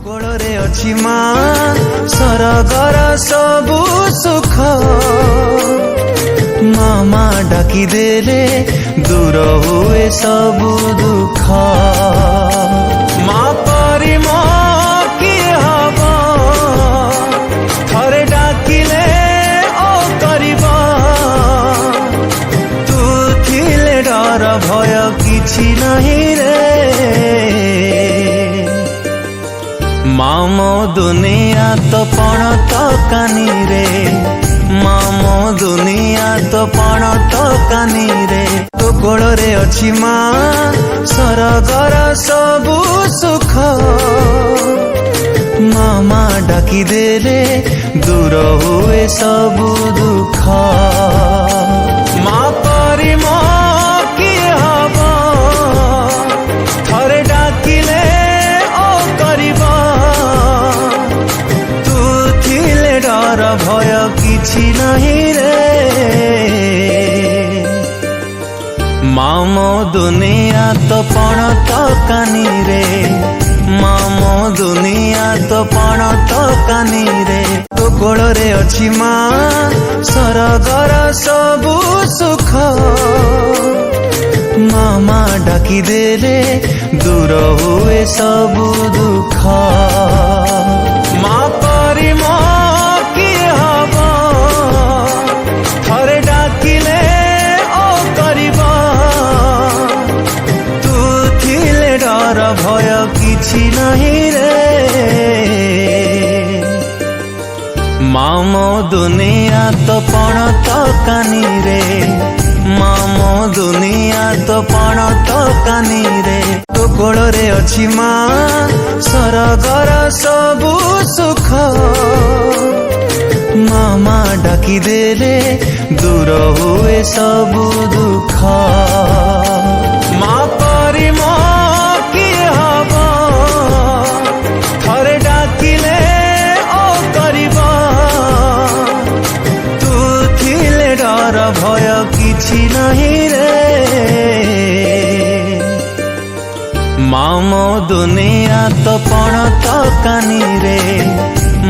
कोଳରେ अछि मा सरगर सबु सुख मामा डाकी देले दूर हुए सबु दुख मा परि म किए हब थरे डाकिले ओ करिब तू थिले डर भय किछि नहीं रे मामो दुनिया तो पण तो कानी रे मामो दुनिया तो पण तो कानी रे तो कोଳରେ अछि मा सरगर सबु सुख मामा डाकी देले दूर हुए सबु दुख मा परि म किए हब थरे डाकिले ओ करिब डर भय किछि नहीं रे मामो दुनिया तो पण तो कानी रे मामो दुनिया तो पण तो कानी रे तो कोଳରେ अछि मा सरगर सबु सुख मामा डाकी देले दूर हुए सबु दुख मा परि म थरे डाकिले ओ करिब तू थिले डर भय किछि नहीं रे मामो दुनिया तो पण तो कानी रे मामो दुनिया तो पण तो कानी रे तो कोଳରେ अछि मा सरगर सबु सुख मामा डाकी देले दूर हुए सबु दुख मा परि म किए हब थरे डाकिले ओ करिब तू थिले डर भय किछि नहीं रे मामो दुनिया तो पण तो कानी रे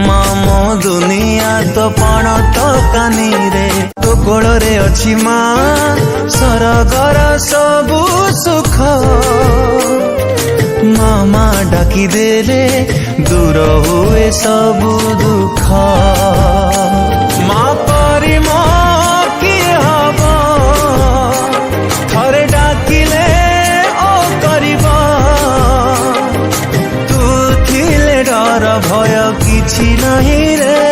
मामो दुनिया तो पण तो कानी रे तो कोଳରେ अछि मा सरगर सबु सुख मामा डाकी देले दूर हुए सबु दुख मा परि म किए हब थरे डाकिले ओ करिब तू थिले डर भय किछि नहीं रे।